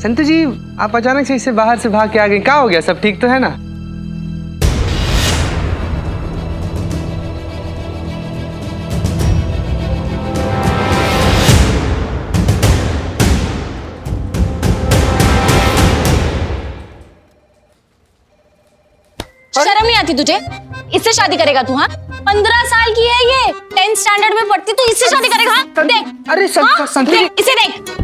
संतू जी, आप अचानक से इससे बाहर से भाग के आ गए, क्या हो गया? सब ठीक तो है ना? शर्म नहीं आती तुझे? इससे शादी करेगा तू? हाँ, 15 साल की है ये, 10th स्टैंडर्ड में पढ़ती, तू इससे शादी करेगा? हाँ? देख, अरे संतू जी, इसे देख।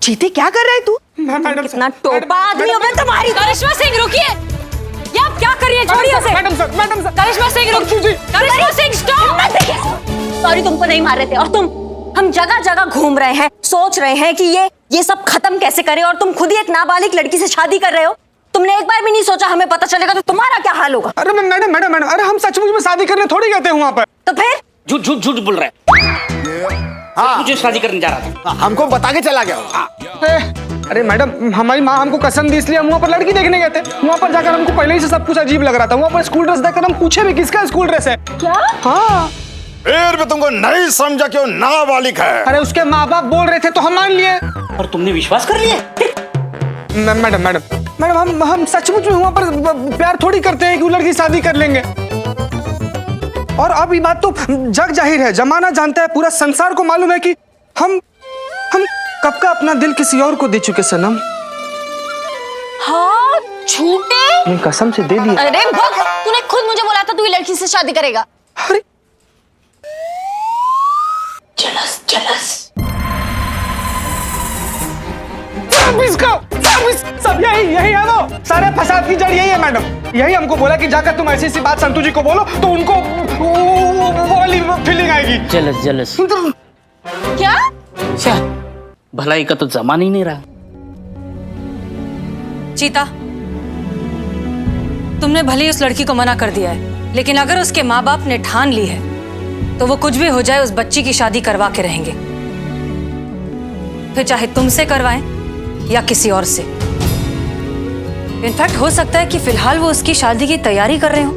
चीते क्या कर रहा है तू? मैडम इतना टोपा आदमी हो मैं तुम्हारी। करिश्मा सिंह रुकिए, ये आप क्या कर रही है? छोड़िए उसे। Madam sir. करिश्मा सिंह रुकिए। करिश्मा सिंह स्टॉप। सॉरी, तुमको नहीं मार रहे थे। और तुम, हम जगह जगह घूम रहे हैं, सोच रहे हैं कि ये सब खत्म कैसे करें, और तुम खुद ही एक नाबालिग लड़की से शादी कर रहे हो। तुमने एक बार भी नहीं सोचा हमें पता चलेगा तो तुम्हारा क्या हाल होगा? अरे मैडम, अरे हम सचमुच में शादी करने थोड़ी गए थे वहाँ पर। तो फिर झूठ बोल रहा है। हाँ, मुझे शादी करने जा रहा था। हमको बता के चला गया। अरे मैडम, हमारी माँ हमको कसम दी, इसलिए हम वहाँ पर लड़की देखने गए थे। वहाँ पर जाकर हमको पहले ही से सब कुछ अजीब लग रहा था। वहाँ पर स्कूल ड्रेस देखकर हम पूछे भी किसका स्कूल ड्रेस है। क्या? हाँ। फिर भी तुमको नहीं समझा क्यों नाबालिग है? अरे उसके माँ बाप बोल रहे थे तो हम मान लिए। और तुमने विश्वास कर लिया? मैडम, हम सचमुच में वहाँ पर प्यार थोड़ी करते हैं कि वो लड़की शादी कर लेंगे। और अब ये बात तो जग जाहिर है, जमाना जानता है, पूरा संसार को मालूम है कि हम कब का अपना दिल किसी और को दे चुके सनम। हाँ, झूठे। कसम से दे दिया। अरे भग, तूने खुद मुझे बोला था तू ये लड़की से शादी करेगा। अरे जलस। सब यही है वो सारे फसाद की जड़ यही है मैडम। यही हमको बोला कि जाकर तुम ऐसी सी बात संतू जी को बोलो तो उनको वो वाली फीलिंग आएगी। जलस। क्या? भलाई का तो जमान ही नहीं रहा। चीता, तुमने भले ही उस लड़की को मना कर दिया है, लेकिन अगर उसके माँ बाप ने ठान ली है तो वो कुछ भी हो जाए उस बच्ची की शादी करवा के रहेंगे, फिर चाहे तुमसे करवाएं या किसी और से। इनफैक्ट हो सकता है कि फिलहाल वो उसकी शादी की तैयारी कर रहे हो,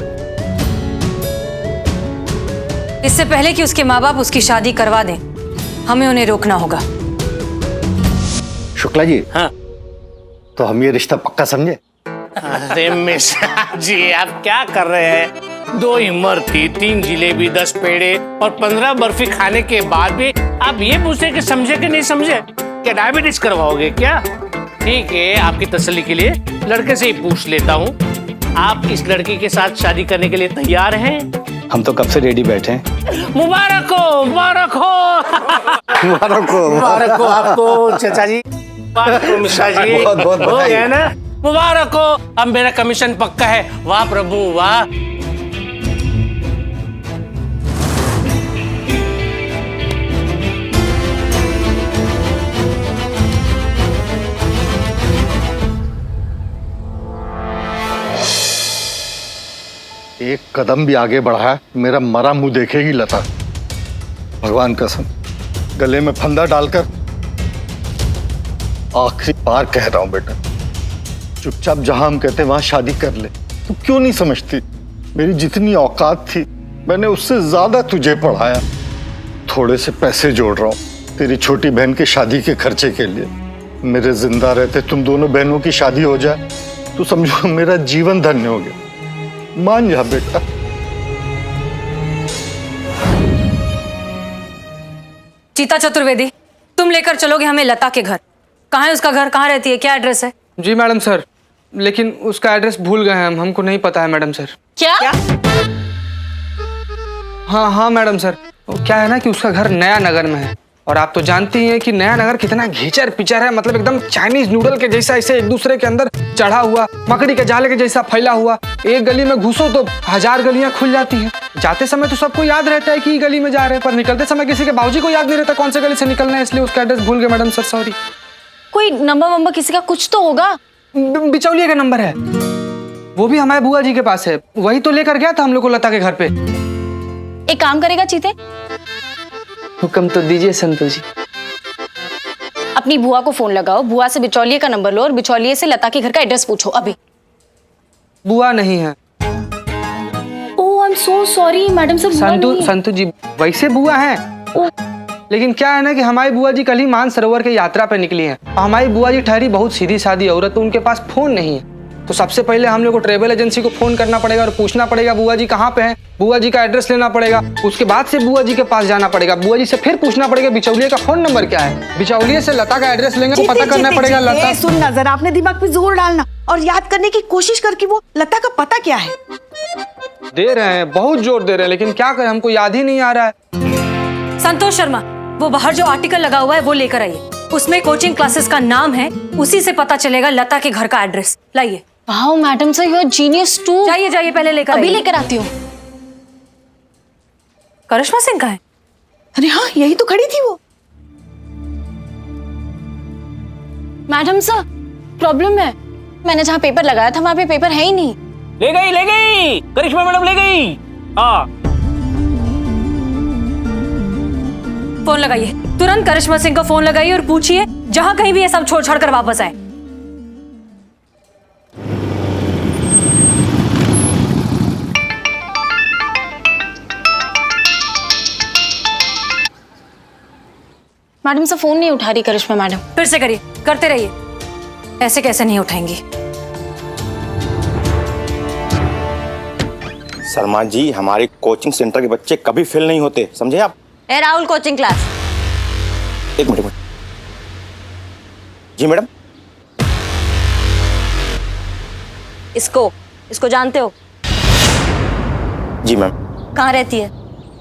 इससे पहले कि उसके माँ बाप उसकी शादी करवा दें हमें उन्हें रोकना होगा। शुक्ला जी, हाँ, तो हम ये रिश्ता पक्का समझे? अरे मिश्रा जी, आप क्या कर रहे हैं? 2 इमरती, 3 जिलेबी, 10 पेड़े और 15 बर्फी खाने के बाद भी आप ये पूछते कि समझे कि नहीं समझे? क्या डायबिटीज करवाओगे क्या? ठीक है, आपकी तसल्ली के लिए लड़के से ही पूछ लेता हूँ, आप इस लड़की के साथ शादी करने के लिए तैयार हैं? हम तो कब से रेडी बैठे हैं। मुबारक हो, मुबारक हो। मुबारक हो आपको चाचा जी, मुबारक हो मिश्रा जी। बहुत हो गया ना? मुबारक हो, अब मेरा कमीशन पक्का है। वाह प्रभु वाह। एक कदम भी आगे बढ़ा है मेरा मरा मुंह देखेगी लता। भगवान कसम, गले में फंदा डालकर आखिरी बार कह रहा हूं बेटा, चुपचाप जहां हम कहते वहां शादी कर ले। तू क्यों नहीं समझती? मेरी जितनी औकात थी मैंने उससे ज्यादा तुझे पढ़ाया। थोड़े से पैसे जोड़ रहा हूं तेरी छोटी बहन की शादी के खर्चे के लिए। मेरे जिंदा रहते तुम दोनों बहनों की शादी हो जाए तो समझो मेरा जीवन धन्य हो गया। मान जा बेटा। चीता चतुर्वेदी, तुम लेकर चलोगे हमें लता के घर। कहाँ है उसका घर, कहाँ रहती है, क्या एड्रेस है? जी मैडम सर, लेकिन उसका एड्रेस भूल गए हैं हमको नहीं पता है मैडम सर। क्या? हाँ मैडम सर, क्या है ना कि उसका घर नया नगर में है, और आप तो जानती हैं कि नया नगर कितना घिचर पिचर है, मतलब एकदम चाइनीज नूडल के जैसा ऐसे एक दूसरे के अंदर चढ़ा हुआ, मकड़ी के जाले के जैसा फैला हुआ। एक गली में घुसो तो 1000 गलियां खुल जाती हैं। जाते समय तो सबको याद रहता है कि गली में जा रहे हैं, पर निकलते समय किसी के बाबूजी को याद नहीं रहता कौन से गली से निकलना है, इसलिए उसका एड्रेस भूल गए मैडम सर, सॉरी। कोई नंबर वंबर किसी का कुछ तो होगा। बिचौलिए का नंबर है, वो भी हमारे बुआ जी के पास है, वही तो लेकर गया था हम लोग को लता के घर पे। एक काम करेगा चीते, हुक्म तो दीजिए संतोष जी। अपनी बुआ को फोन लगाओ, बुआ से बिचौलिए का नंबर लो और बिचौलिए से लता के घर का एड्रेस पूछो अभी। बुआ नहीं है। Oh I am so sorry madam से बुआ नहीं है। संतु जी वैसे बुआ है, लेकिन क्या है ना कि हमारी बुआ जी कल ही मानसरोवर की यात्रा पे निकली हैं और हमारी बुआ जी ठहरी बहुत सीधी सादी औरत, तो उनके पास फोन नहीं है। तो सबसे पहले हम लोग को ट्रेवल एजेंसी को फोन करना पड़ेगा और पूछना पड़ेगा बुआ जी कहाँ पे हैं, बुआ जी का एड्रेस लेना पड़ेगा, उसके बाद से बुआ जी के पास जाना पड़ेगा, बुआ जी से फिर पूछना पड़ेगा बिचौलिए का फोन नंबर क्या है, बिचौलिए से लता का एड्रेस लेंगे तो पता करना पड़ेगा लता। सुन नजर, आपने दिमाग पे जोर डालना और याद करने की कोशिश कर कि वो लता का पता क्या है। दे रहे हैं, बहुत जोर दे रहे हैं, लेकिन क्या करें हमको याद ही नहीं आ रहा है। संतोष शर्मा, वो बाहर जो आर्टिकल लगा हुआ है वो लेकर आइए, उसमें कोचिंग क्लासेस का नाम है, उसी से पता चलेगा लता के घर का एड्रेस। लाइए। Wow madam sir you are genius too. जाइए जाइए, पहले लेकर अभी आइए। लेकर आती हूँ। करिश्मा सिंह का है? अरे हाँ, यही तो खड़ी थी वो। मैडम सर प्रॉब्लम है, मैंने जहाँ पेपर लगाया था वहाँ पे पेपर है ही नहीं। ले गई करिश्मा मैडम ले गई। हाँ फोन लगाइए, तुरंत करिश्मा सिंह को फोन लगाइए और पूछिए जहां कहीं भी ये सब छोड़ छाड़ कर वापस आए। मैडम सर फोन नहीं उठा रही करिश्मा मैडम। फिर से करिए, करते रहिए, ऐसे कैसे नहीं उठाएंगी। शर्मा जी, हमारे कोचिंग सेंटर के बच्चे कभी फेल नहीं होते, समझे आप? ए राहुल, कोचिंग क्लास। एक मिनट। जी मैडम। इसको जानते हो? जी मैम। कहाँ रहती है?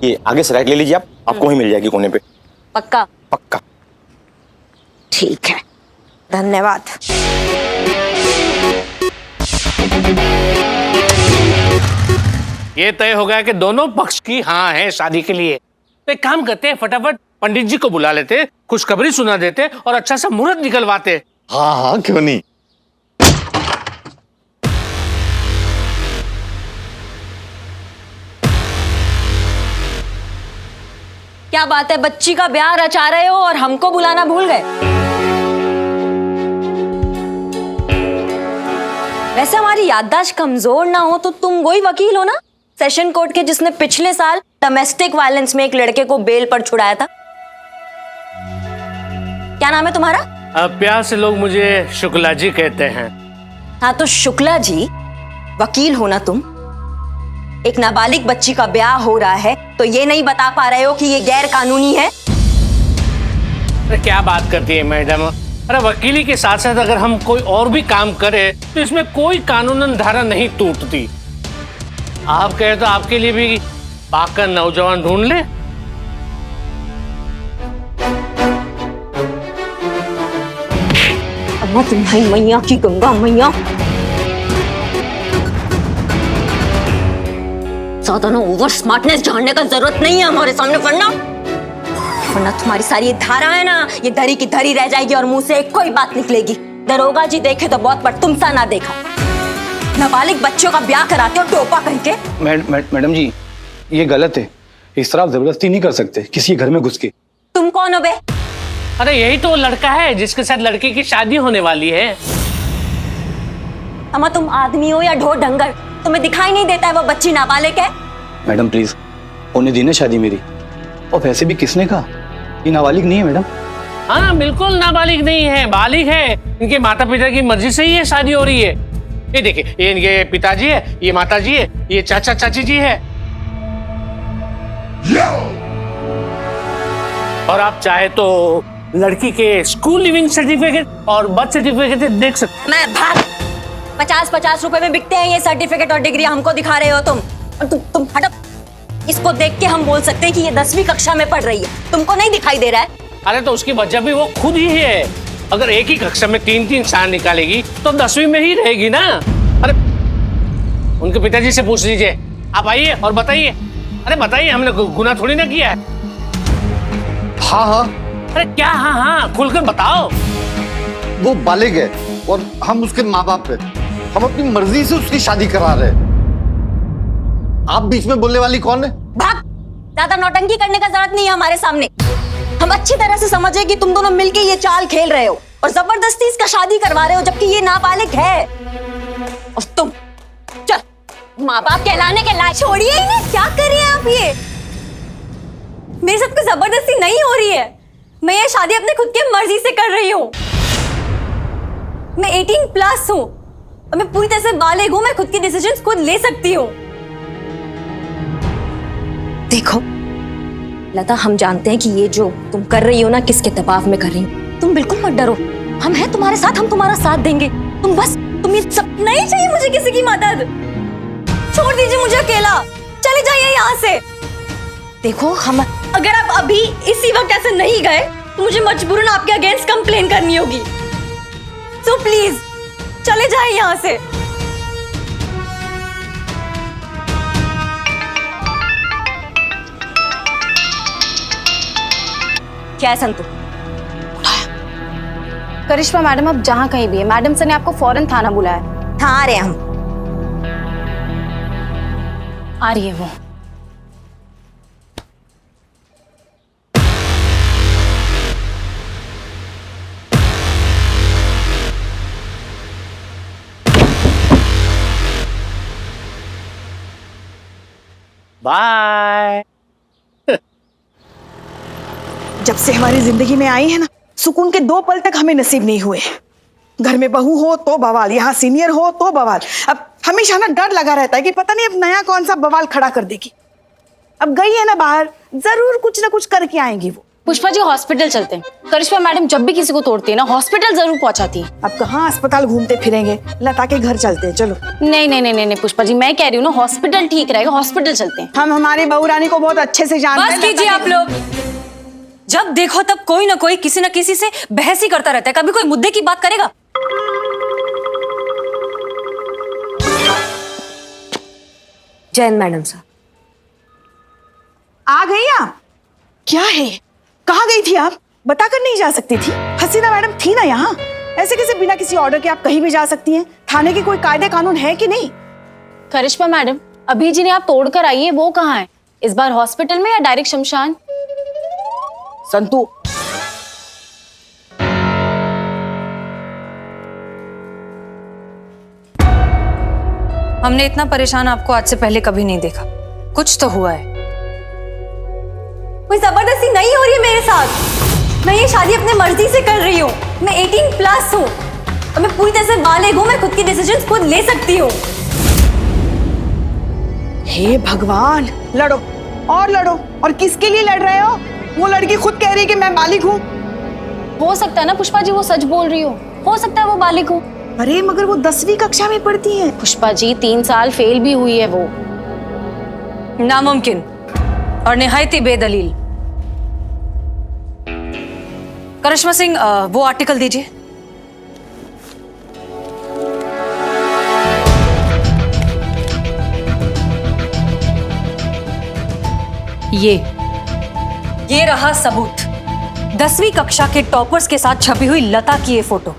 ये आगे से राइट ले लीजिए, आप आपको वहीं मिल जाएगी कोने पे। पक्का? पक्का। ठीक है, धन्यवाद। ये तय हो गया कि दोनों पक्ष की हाँ है शादी के लिए। तो एक काम करते हैं, फटाफट पंडित जी को बुला लेते, खुशखबरी सुना देते और अच्छा सा मुहूर्त निकलवाते। हाँ हाँ, क्यों नहीं। क्या बात है, बच्ची का ब्याह रचा रहे हो और हमको बुलाना भूल गए? वैसे हमारी याददाश्त कमजोर ना हो तो तुम वही वकील हो ना, सेशन कोर्ट के, जिसने पिछले साल डोमेस्टिक वायलेंस में एक लड़के को बेल पर छुड़ाया था। क्या नाम है तुम्हारा? अब प्यार से लोग मुझे शुक्ला जी कहते हैं। हाँ तो शुक्ला जी, वकील हो ना तुम। एक नाबालिग बच्ची का ब्याह हो रहा है तो ये नहीं बता पा रहे हो कि ये गैर कानूनी है? अरे क्या बात करती है मैडम, अरे वकीली के साथ साथ अगर हम कोई और भी काम करें तो इसमें कोई कानूनन धारा नहीं टूटती। आप कहे तो आपके लिए भी पाकर नौजवान ढूंढ ले। अम्मा तुम्हारी मैया की गंगा मैया, ज्यादा ना ओवर स्मार्टनेस झाड़ने का जरूरत नहीं है हमारे सामने, वरना तुम्हारी सारी ये धारा है ना, ये धरी की धरी रह जाएगी और मुंह से कोई बात निकलेगी। दरोगा जी देखे तो बहुत, पर तुम सा ना देखा। नाबालिग बच्चों का ब्याह कराते हो टोपा कह के। मैडम जी, ये गलत है, इस तरह आप जबरदस्ती नहीं कर सकते किसी घर में घुस के। तुम कौन हो बे? अरे यही तो लड़का है जिसके साथ लड़के की शादी होने वाली है। अम्मा तुम आदमी हो या ढो डंगर, तुम्हें दिखाई नहीं देता है वो बच्ची नाबालिग है? मैडम प्लीज, होने दी ना शादी मेरी। और वैसे भी किसने कहा ये नाबालिग नहीं है मैडम? हाँ बिल्कुल नाबालिग नहीं है, बालिग है। इनके माता पिता की मर्जी से ही ये शादी हो रही है। ये देखिए, ये इनके पिताजी है, ये माता जी है, ये चाचा चाची जी है। और आप चाहे तो लड़की के स्कूल लिविंग सर्टिफिकेट और बर्थ सर्टिफिकेट देख सकते। मैं भाग, 50-50 रुपए में बिकते हैं ये सर्टिफिकेट और डिग्री, हमको दिखा रहे हो तुम। और तुम हटो, इसको देख के हम बोल सकते हैं कि ये 10वीं कक्षा में पढ़ रही है, तुमको नहीं दिखाई दे रहा है? अरे तो उसकी वजह भी वो खुद ही है। अगर एक ही कक्षा में 3-3 साल निकालेगी तो 10वीं में ही रहेगी ना। अरे उनके पिताजी से पूछ लीजिए। आप आइए और बताइए। अरे बताइए, हमने गुनाह थोड़ी ना किया है। हाँ हाँ, अरे क्या हाँ हाँ, खुलकर बताओ। वो बालिग है और हम उसके माँ बाप है। हम अपनी मर्जी से उसकी शादी करा रहे हैं। आप बीच में बोलने वाली कौन है? भाग, ज्यादा नौटंकी करने का जरूरत नहीं है हमारे सामने। हम अच्छी तरह से समझे कि तुम दोनों मिलके ये चाल खेल रहे हो और जबरदस्ती इसका शादी करवा रहे हो, जबकि ये नाबालिग है। और माँ बाप कहलाने के लायक। छोड़िए इन्हें, क्या कर रही हैं आप ये? मेरे साथ कोई जबरदस्ती नहीं हो रही है। मैं ये शादी अपने खुद की मर्जी से कर रही हूँ। मैं 18+ हूँ और मैं पूरी तरह से बालिग हूँ। मैं खुद के डिसीजंस खुद ले सकती हूँ। देखो लता, हम जानते हैं कि ये जो तुम कर रही हो ना, किसके दबाव में कर रही हो। तुम बिल्कुल मत डरो, हम हैं तुम्हारे साथ, हम तुम्हारा साथ देंगे। तुम ये सब नहीं चाहिए मुझे किसी की मदद। छोड़ दीजिए मुझे अकेला, चले जाइए यहाँ से। देखो हम, अगर आप अभी इसी वक्त ऐसे नहीं गए तो मुझे मजबूरन आपके अगेंस्ट कंप्लेन करनी होगी। सो प्लीज चले जाइए यहाँ से। क्या है संतु? करिश्मा मैडम अब जहाँ कहीं भी है, मैडम सर ने आपको फौरन थाना बुलाया। हाँ आ रहे हैं हम। आ रही है वो। बाय। जब से हमारी जिंदगी में आई है ना, सुकून के 2 पल तक हमें नसीब नहीं हुए। घर में बहू हो तो बवाल, यहाँ सीनियर हो तो बवाल। अब हमेशा ना डर लगा रहता है कि पता नहीं अब नया कौन सा बवाल खड़ा कर देगी। अब गई है ना बाहर, जरूर कुछ ना कुछ करके आएंगी वो। पुष्पा जी हॉस्पिटल चलते हैं। करिश्मा मैडम जब भी किसी को तोड़ती है ना, हॉस्पिटल जरूर पहुंचाती है। अब कहाँ अस्पताल घूमते फिरेंगे, लता के घर चलते हैं। चलो। नहीं नहीं नहीं नहीं पुष्पा जी, मैं कह रही हूँ ना, हॉस्पिटल ठीक रहेगा, हॉस्पिटल चलते हैं। हम हमारी बहू रानी को बहुत अच्छे से जानते हैं। बस कीजिए आप लोग। जब देखो तब कोई ना कोई किसी न किसी से बहस ही करता रहता है। कभी कोई मुद्दे की बात करेगा? जैन मैडम साहब। आ गई आप? क्या है, कहाँ गई थी आप? बताकर नहीं जा सकती थी? हसीना मैडम थी ना यहाँ। ऐसे कैसे बिना किसी ऑर्डर के आप कहीं भी जा सकती हैं? थाने के कोई कायदे कानून है कि नहीं? करिश्मा मैडम, अभी जिन्हें आप तोड़कर आई है वो कहाँ है? इस बार हॉस्पिटल में या डायरेक्ट शमशान? संतु, हमने इतना परेशान आपको आज से पहले कभी नहीं देखा। कुछ तो हुआ है। कोई जबरदस्ती नहीं हो रही है मेरे साथ। मैं ये शादी अपने मर्जी से कर रही हूँ। मैं 18+ हूँ और मैं पूरी तरह से बालिग हूँ। मैं खुद के डिसीजंस खुद ले सकती हूँ। हे भगवान, लड़ो और लड़ो। और किसके लिए लड़ रहे हो? वो लड़की खुद कह रही है कि मैं बालिग हूँ। हो सकता है ना पुष्पा जी वो सच बोल रही हो सकता है वो बालिग हो। अरे मगर वो 10वीं कक्षा में पढ़ती है। पुष्पा जी 3 साल फेल भी हुई है वो। नामुमकिन और निहायती बेदलील। करिश्मा सिंह, वो आर्टिकल दीजिए। ये रहा सबूत। 10वीं कक्षा के टॉपर्स के साथ छपी हुई लता की ये फोटो।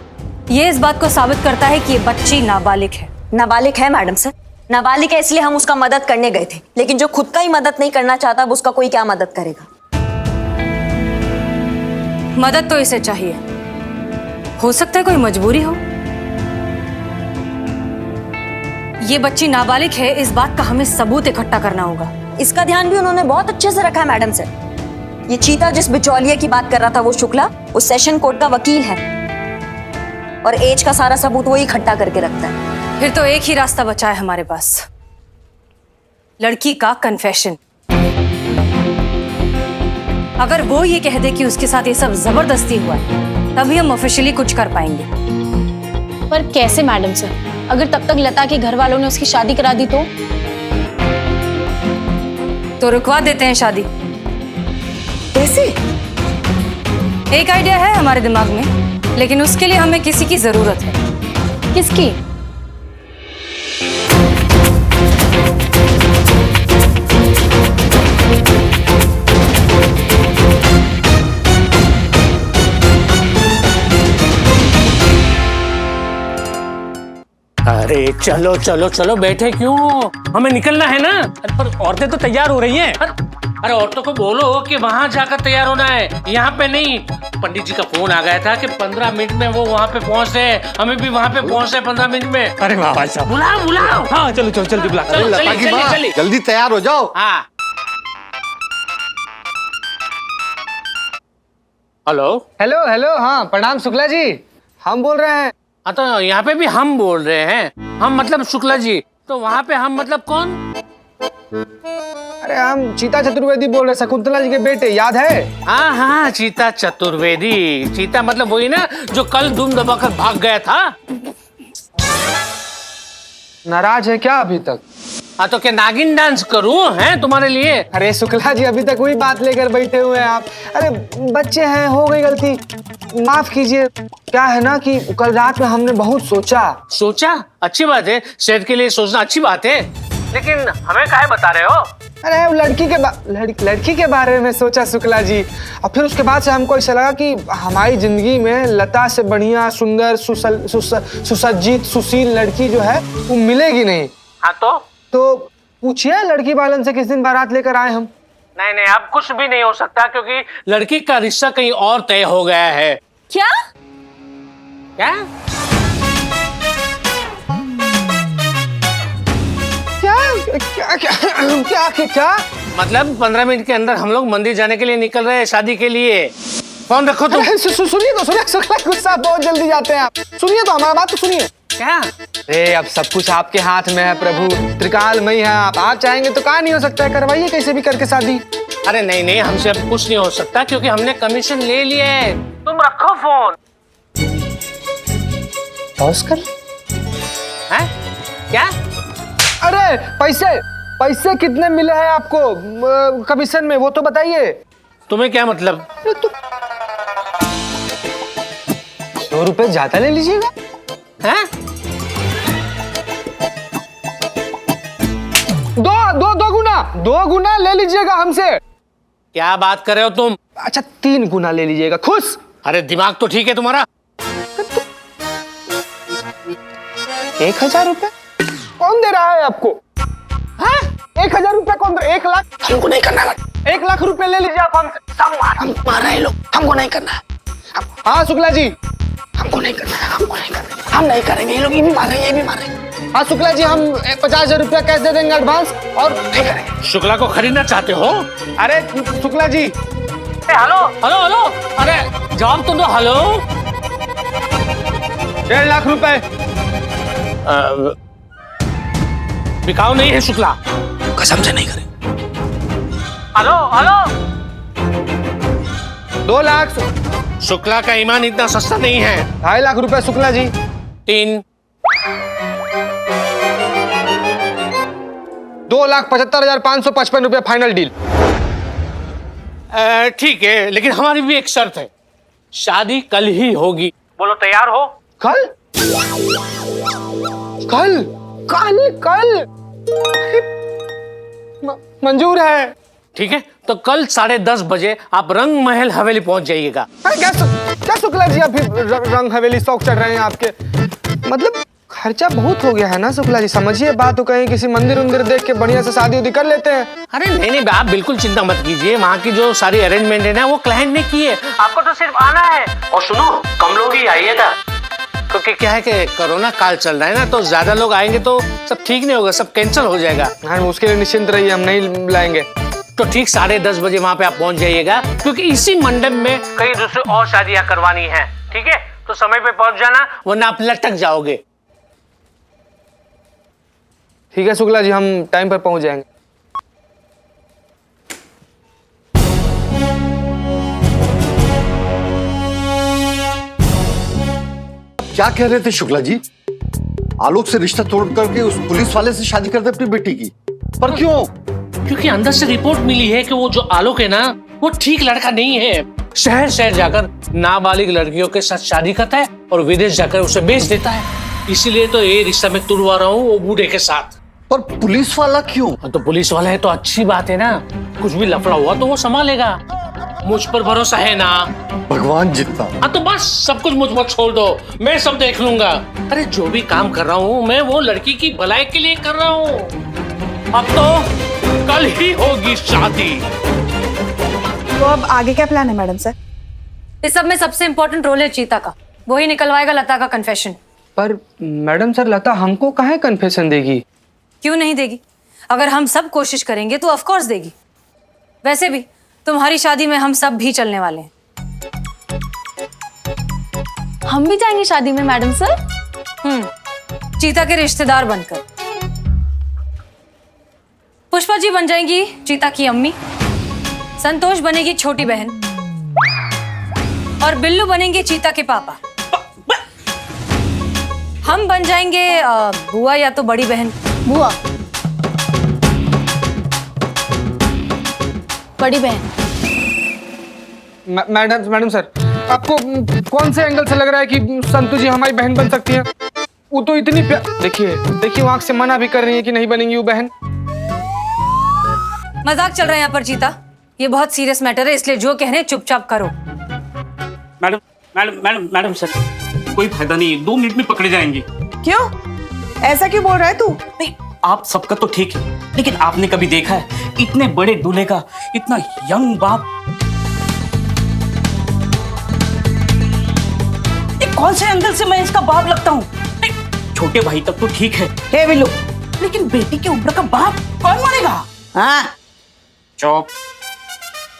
ये इस बात को साबित करता है कि ये बच्ची नाबालिग है। नाबालिग है मैडम सर, नाबालिग है, इसलिए हम उसका मदद करने गए थे। लेकिन जो खुद का ही मदद नहीं करना चाहता, अब उसका कोई क्या मदद करेगा? मदद तो इसे चाहिए। हो सकता है कोई मजबूरी हो। ये बच्ची नाबालिग है, इस बात का हमें सबूत इकट्ठा करना होगा। इसका ध्यान भी उन्होंने बहुत अच्छे से रखा है मैडम सर। ये चीता जिस बिचौलिए की बात कर रहा था, वो शुक्ला, उस सेशन कोर्ट का वकील है और एज का सारा सबूत वो ही इकट्ठा करके रखता है। फिर तो एक ही रास्ता बचा है हमारे पास, लड़की का कन्फेशन। अगर वो ये कह दे कि उसके साथ ये सब जबरदस्ती हुआ है, तभी हम ऑफिशियली कुछ कर पाएंगे। पर कैसे मैडम सर? अगर तब तक लता के घर वालों ने उसकी शादी करा दी तो रुकवा देते हैं शादी। कैसे? एक आइडिया है हमारे दिमाग में, लेकिन उसके लिए हमें किसी की जरूरत है। किसकी? अरे चलो चलो चलो, बैठे क्यों हो? हमें निकलना है ना। अरे पर औरतें तो तैयार हो रही हैं। अरे औरतों को बोलो कि वहां जाकर तैयार होना है, यहाँ पे नहीं। पंडित जी का फोन आ गया था कि 15 मिनट में वो वहाँ पे पहुँच रहे हैं, हमें भी वहाँ पे पहुँचना है 15 मिनट में। अरे वाह भाई साहब, बुलाओ बुलाओ। हाँ चलो चलो जल्दी बुला। चलो, लता चलिए, की चलिए, माँ, चलिए। जल्दी तैयार हो जाओ। हाँ। हेलो। हेलो हेलो, हाँ प्रणाम शुक्ला जी, हम बोल रहे हैं। हाँ तो यहाँ पे भी हम बोल रहे हैं, हम मतलब शुक्ला जी, तो वहाँ पे हम मतलब कौन? अरे हम चीता चतुर्वेदी बोल रहे हैं, शकुंतला जी के बेटे, याद है? हाँ हाँ, चीता चतुर्वेदी। चीता मतलब वही ना जो कल धूम दबाकर भाग गया था। नाराज है क्या अभी तक? हाँ तो क्या नागिन डांस करूं हैं तुम्हारे लिए? अरे शुक्ला जी, अभी तक वही बात लेकर बैठे हुए हैं आप। अरे बच्चे हैं, हो गई गलती, माफ कीजिए। क्या है ना कि कल रात में हमने बहुत सोचा। सोचा? अच्छी बात है, सेहत के लिए सोचना अच्छी बात है, लेकिन हमें काहे बता रहे हो? अरे लड़की के बारे में सोचा शुक्ला जी, और फिर उसके बाद से हमको ऐसा लगा कि हमारी जिंदगी में लता से बढ़िया सुंदर सुसज्जित सुशील लड़की जो है वो मिलेगी नहीं। हाँ तो पूछिए लड़की वालन से किस दिन बारात लेकर आए हम। नहीं नहीं, अब कुछ भी नहीं हो सकता क्योंकि लड़की का रिश्ता कहीं और तय हो गया है। क्या? क्या? क्या क्या क्या क्या क्या? मतलब 15 मिनट के अंदर हम लोग मंदिर जाने के लिए निकल रहे हैं शादी के लिए। फोन रखो तुम। सुनिए तो, सुनिए शुक्ला, गुस्सा बहुत जल्दी जाते हैं आप। सुनिए तो, हमारा बात तो सुनिए। क्या? अरे अब सब कुछ आपके हाथ में है प्रभु, त्रिकालमयी है आप चाहेंगे तो कहाँ नहीं हो सकता है, करवाइए कैसे भी करके शादी। अरे नहीं नहीं, हमसे अब कुछ नहीं हो सकता क्योंकि हमने कमीशन ले लिया है। तुम रखो फोन। पॉज कर। हैं? क्या? अरे पैसे कितने मिले हैं आपको कमीशन में, वो तो बताइए। तुम्हें क्या मतलब? 2 रुपए ज्यादा ले लीजिएगा। हैं? दो गुना ले लीजिएगा हमसे। क्या बात कर रहे हो तुम? अच्छा 3 गुना ले लीजिएगा, खुश? अरे दिमाग तो ठीक है तुम्हारा? 1000 रुपए कौन दे रहा है आपको? 1000 रुपए कौन दे? 1 लाख हमको नहीं करना है। 1 लाख रुपए ले लीजिए आप हमसे। हम मार रहे लोग, हमको नहीं करना है। हाँ शुक्ला जी, हमको नहीं करना है, हमको नहीं करना है। हम नहीं करेंगे, ये लोग ये भी मार रहे हैं, ये भी मार रहे हैं। हाँ शुक्ला जी, हम 50,000 रुपया कैश दे देंगे एडवांस और नहीं करेंगे। शुक्ला को खरीदना चाहते हो? अरे Shukla ji, hello hello hello, अरे जवाब तो दो। हेलो। 1.5 लाख रुपए बिकाऊ नहीं है शुक्ला, कसम से नहीं करें। Hello hello. 2 लाख। शुक्ला का ईमान इतना सस्ता नहीं है। 2.5 लाख रुपए शुक्ला जी। 3। 2,75,555 रुपए फाइनल डील। ठीक है, लेकिन हमारी भी एक शर्त है, शादी कल ही होगी। बोलो तैयार हो? कल कल कल कल मंजूर है। ठीक है, तो कल 10:30 बजे आप रंग महल हवेली पहुंच जाइएगा। क्या शुक्ला जी, अभी रंग हवेली शौक चढ़ रहे हैं आपके? मतलब खर्चा बहुत हो गया है ना शुक्ला जी, समझिए बात। तो कहीं किसी मंदिर उंदिर देख के बढ़िया से शादी उदी कर लेते हैं। अरे नहीं नहीं, आप बिल्कुल चिंता मत कीजिए, वहाँ की जो सारी अरेंजमेंट है ना वो क्लाइंट ने की है, आपको तो सिर्फ आना है। और सुनो, कम लोग ही आइएगा क्योंकि क्या है कि कोरोना काल चल रहा है ना, तो ज्यादा लोग आएंगे तो सब ठीक नहीं होगा, सब कैंसिल हो जाएगा। हाँ उसके लिए निश्चिंत रहिए, हम नहीं लाएंगे। तो ठीक 10:30 बजे वहाँ पे आप पहुँच जाइएगा क्योंकि इसी मंडप में कई दूसरी और शादियाँ करवानी है। ठीक है, तो समय पे पहुँच जाना वरना आप लटक जाओगे। ठीक है शुक्ला जी, हम टाइम पर पहुंच जाएंगे। क्या कह रहे थे शुक्ला जी? आलोक से रिश्ता तोड़ करके उस पुलिस वाले से शादी करते अपनी बेटी की, पर क्यों? क्योंकि अंदर से रिपोर्ट मिली है कि वो जो आलोक है ना वो ठीक लड़का नहीं है, शहर शहर जाकर नाबालिग लड़कियों के साथ शादी करता है और विदेश जाकर उसे बेच देता है। इसीलिए तो ये रिश्ता मैं तुड़वा रहा हूँ वो बूढ़े के साथ। पर पुलिस वाला क्यों? तो पुलिस वाला है तो अच्छी बात है ना, कुछ भी लफड़ा हुआ तो वो संभालेगा, मुझ पर भरोसा है ना? भगवान जितना। हाँ तो बस सब कुछ मुझ पर छोड़ दो, मैं सब देख लूंगा। अरे जो भी काम कर रहा हूँ मैं वो लड़की की भलाई के लिए कर रहा हूँ। अब तो कल ही होगी शादी। तो अब आगे क्या प्लान है मैडम सर? इस सब में सबसे इंपॉर्टेंट रोल है चीता का। वही निकलवाएगा लता का कन्फेशन। पर मैडम सर, लता हमको काहे कन्फेशन देगी? क्यों नहीं देगी? अगर हम सब कोशिश करेंगे तो ऑफ कोर्स देगी। वैसे भी तुम्हारी शादी में हम सब भी चलने वाले हैं। हम भी जाएंगे शादी में मैडम सर? चीता के रिश्तेदार बनकर। पुष्पा जी बन जाएंगी चीता की अम्मी, संतोष बनेगी छोटी बहन और बिल्लू बनेंगे चीता के पापा। हम बन जाएंगे बुआ या तो बड़ी बहन। बुआ, बड़ी बहन। मैडम सर, आपको कौन से एंगल से लग रहा है कि संतु जी हमारी बहन बन सकती है? वो तो इतनी देखिए वो आंख से मना भी कर रही है कि नहीं बनेंगी वो बहन। मजाक चल रहा है यहाँ पर चीता। ये बहुत सीरियस मैटर है, इसलिए जो कह रहे हैं चुपचाप करो। Madam madam madam madam sir, कोई फायदा नहीं, 2 मिनट में पकड़े जाएंगे। क्यों? ऐसा क्यों बोल रहा है तू? नहीं, आप सबका तो ठीक है, लेकिन आपने कभी देखा है इतने बड़े दूल्हे का इतना यंग बाप? कौन से एंगल से मैं इसका बाप लगता हूँ? छोटे भाई तक तो ठीक है। हे बिल्लू, लेकिन बेटी के उम्र का बाप कौन मानेगा? हाँ चुप।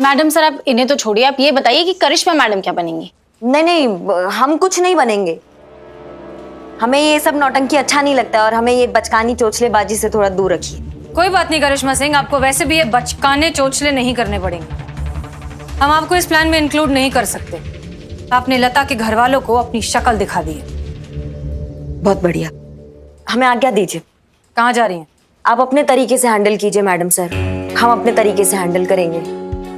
मैडम सर, आप इन्हें तो छोड़िए, आप ये बताइए कि करिश्मा मैडम क्या बनेंगी? नहीं नहीं, हम कुछ नहीं बनेंगे। हमें ये सब नौटंकी अच्छा नहीं लगता और हमें ये बचकानी चोचलेबाजी से थोड़ा दूर रखिए। कोई बात नहीं करिश्मा सिंह, आपको वैसे भी ये बचकाने चोचले नहीं करने पड़ेंगे। हम आपको इस प्लान में इंक्लूड नहीं कर सकते। आपने लता के घर वालों को अपनी शक्ल दिखा दी है। बहुत बढ़िया, हमें आज्ञा दीजिए। कहाँ जा रही हैं? आप अपने तरीके से हैंडल कीजिए मैडम सर, हम अपने तरीके से हैंडल करेंगे।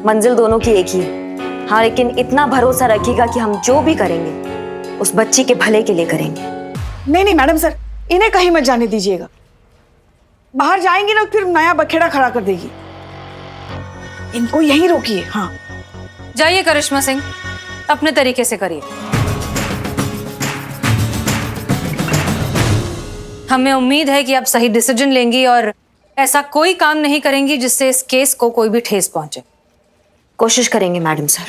मंजिल दोनों की एक ही है। हाँ, लेकिन इतना भरोसा रखिएगा कि हम जो भी करेंगे उस बच्ची के भले के लिए करेंगे। नहीं मैडम सर, इन्हें कहीं मत जाने दीजिएगा। बाहर जाएंगी ना फिर नया बखेड़ा खड़ा कर देगी। इनको यहीं रोकिए। हाँ जाइए करिश्मा सिंह, अपने तरीके से करिए। हमें उम्मीद है कि आप सही डिसीजन लेंगी और ऐसा कोई काम नहीं करेंगी जिससे इस केस को कोई भी ठेस पहुंचे। कोशिश करेंगे मैडम सर।